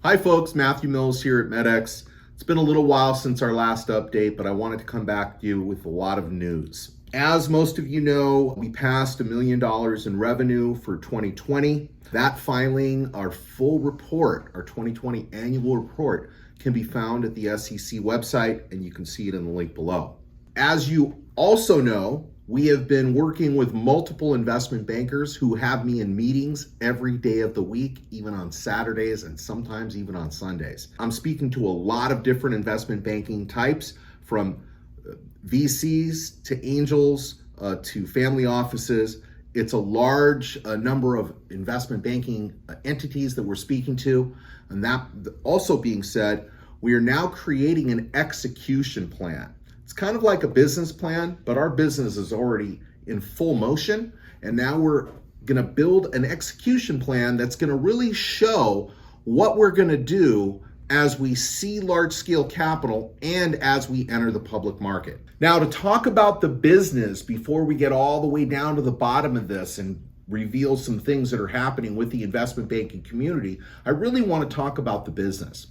Hi folks, Matthew Mills here at MedX. It's been a little while since our last update, but I wanted to come back to you with a lot of news. As most of you know, we passed $1 million in revenue for 2020. That filing, our full report, our 2020 annual report, can be found at the SEC website, and you can see it in the link below. As you also know, we have been working with multiple investment bankers who have me in meetings every day of the week, even on Saturdays and sometimes even on Sundays. I'm speaking to a lot of different investment banking types, from VCs to angels to family offices. It's a large number of investment banking entities that we're speaking to. And that also being said, we are now creating an execution plan. It's kind of like a business plan, but our business is already in full motion. And now we're going to build an execution plan that's going to really show what we're going to do as we see large scale capital and as we enter the public market. Now, to talk about the business before we get all the way down to the bottom of this and reveal some things that are happening with the investment banking community, I really want to talk about the business.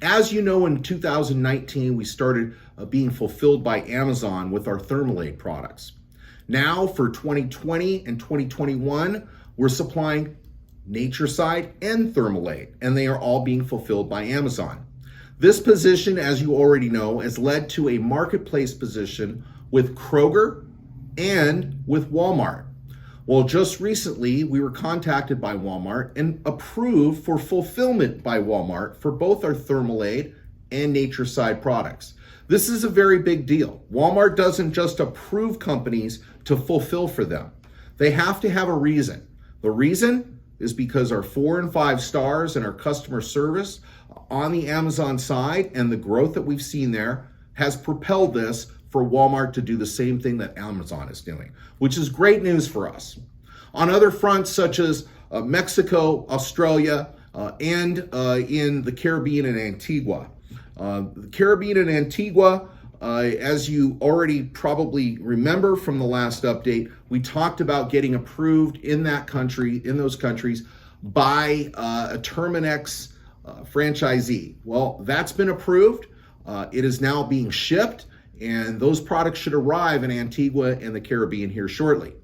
As you know, in 2019, we started being fulfilled by Amazon with our Thermalade products. Now for 2020 and 2021, we're supplying Natureside and Thermalade, and they are all being fulfilled by Amazon. This position, as you already know, has led to a marketplace position with Kroger and with Walmart. Well, just recently, we were contacted by Walmart and approved for fulfillment by Walmart for both our Thermalade and Natureside products. This is a very big deal. Walmart doesn't just approve companies to fulfill for them. They have to have a reason. The reason is because our 4 and 5 stars and our customer service on the Amazon side and the growth that we've seen there has propelled this for Walmart to do the same thing that Amazon is doing, which is great news for us. On other fronts, such as Mexico, Australia, and in the Caribbean and Antigua. The Caribbean and Antigua, as you already probably remember from the last update, we talked about getting approved in those countries by a Terminex franchisee. Well, that's been approved. It is now being shipped, and those products should arrive in Antigua and the Caribbean here shortly.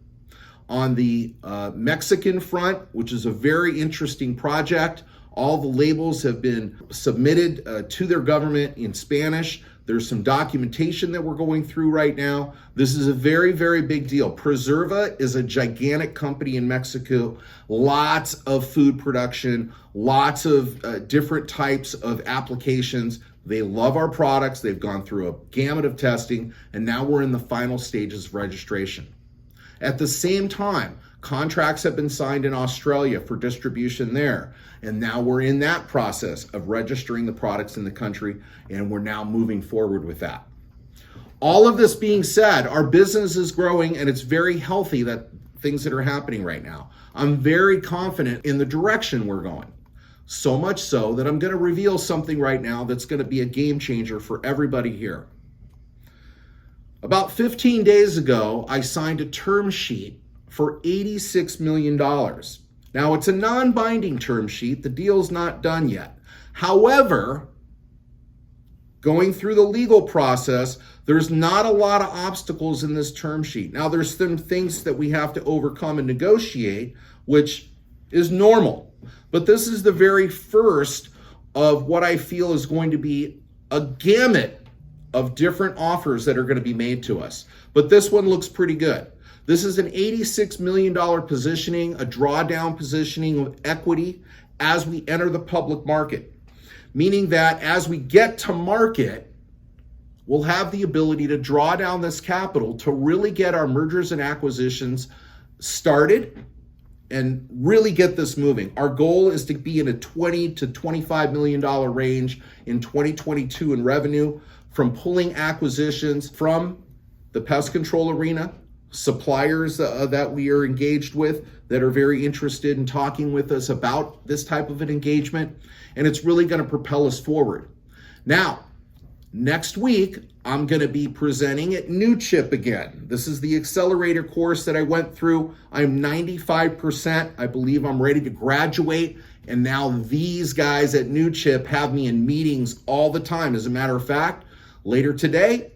On the Mexican front, which is a very interesting project, all the labels have been submitted to their government in Spanish. There's some documentation that we're going through right now. This is a very, very big deal. Preserva is a gigantic company in Mexico, lots of food production, lots of different types of applications. They love our products. They've gone through a gamut of testing, and now we're in the final stages of registration. At the same time, contracts have been signed in Australia for distribution there, and now we're in that process of registering the products in the country, and we're now moving forward with that. All of this being said, our business is growing, and it's very healthy, that things that are happening right now. I'm very confident in the direction we're going. So much so that I'm going to reveal something right now that's going to be a game changer for everybody here. About 15 days ago, I signed a term sheet for $86 million. Now, it's a non-binding term sheet. The deal's not done yet. However, going through the legal process, there's not a lot of obstacles in this term sheet. Now, there's some things that we have to overcome and negotiate, which is normal. But this is the very first of what I feel is going to be a gamut of different offers that are going to be made to us. But this one looks pretty good. This is an $86 million positioning, a drawdown positioning of equity as we enter the public market. Meaning that as we get to market, we'll have the ability to draw down this capital to really get our mergers and acquisitions started and really get this moving. Our goal is to be in a $20 to $25 million range in 2022 in revenue from pulling acquisitions from the pest control arena, suppliers that we are engaged with that are very interested in talking with us about this type of an engagement, and it's really going to propel us forward. Now, next week, I'm going to be presenting at New Chip again. This is the accelerator course that I went through. I'm 95%. I believe I'm ready to graduate And now these guys at New Chip have me in meetings all the time. As a matter of fact, later today,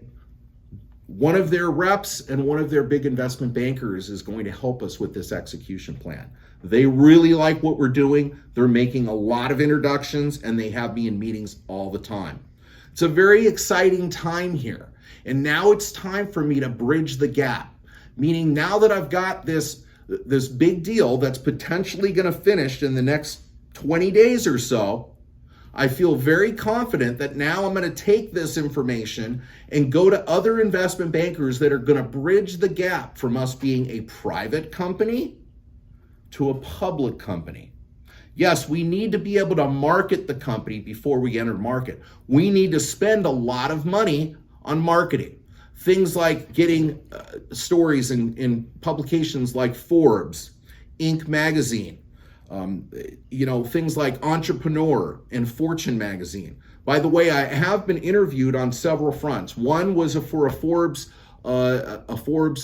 one of their reps and one of their big investment bankers is going to help us with this execution plan. They really like what we're doing. They're making a lot of introductions and they have me in meetings all the time. It's a very exciting time here. And now it's time for me to bridge the gap. Meaning now that I've got this big deal that's potentially going to finish in the next 20 days or so, I feel very confident that now I'm going to take this information and go to other investment bankers that are going to bridge the gap from us being a private company to a public company. Yes, we need to be able to market the company before we enter market. We need to spend a lot of money on marketing. Things like getting stories in publications like Forbes, Inc. magazine, things like Entrepreneur and Fortune magazine. By the way, I have been interviewed on several fronts. One was for a Forbes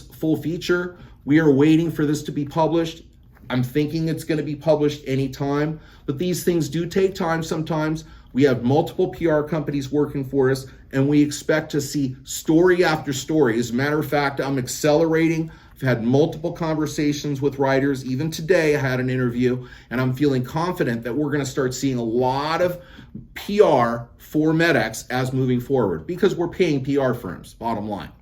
full feature. We are waiting for this to be published. I'm thinking it's going to be published anytime, but these things do take time sometimes. We have multiple PR companies working for us, and we expect to see story after story. As a matter of fact, I'm accelerating. I've had multiple conversations with writers. Even today, I had an interview, and I'm feeling confident that we're going to start seeing a lot of PR for MEDX as moving forward because we're paying PR firms, bottom line.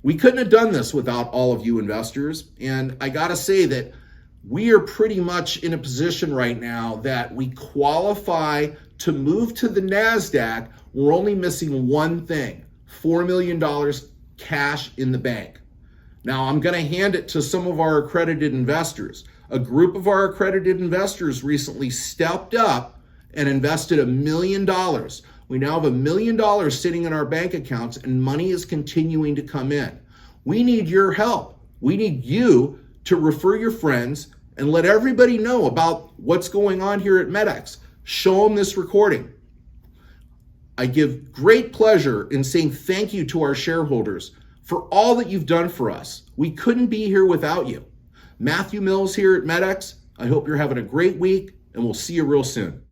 We couldn't have done this without all of you investors, and I got to say that we are pretty much in a position right now that we qualify to move to the NASDAQ. We're only missing one thing, $4 million cash in the bank. Now, I'm going to hand it to some of our accredited investors. A group of our accredited investors recently stepped up and invested $1 million. We now have $1 million sitting in our bank accounts, and money is continuing to come in. We need your help. We need you to refer your friends and let everybody know about what's going on here at MEDX. Show them this recording. I give great pleasure in saying thank you to our shareholders for all that you've done for us. We couldn't be here without you. Matthew Mills here at MEDX. I hope you're having a great week, and we'll see you real soon.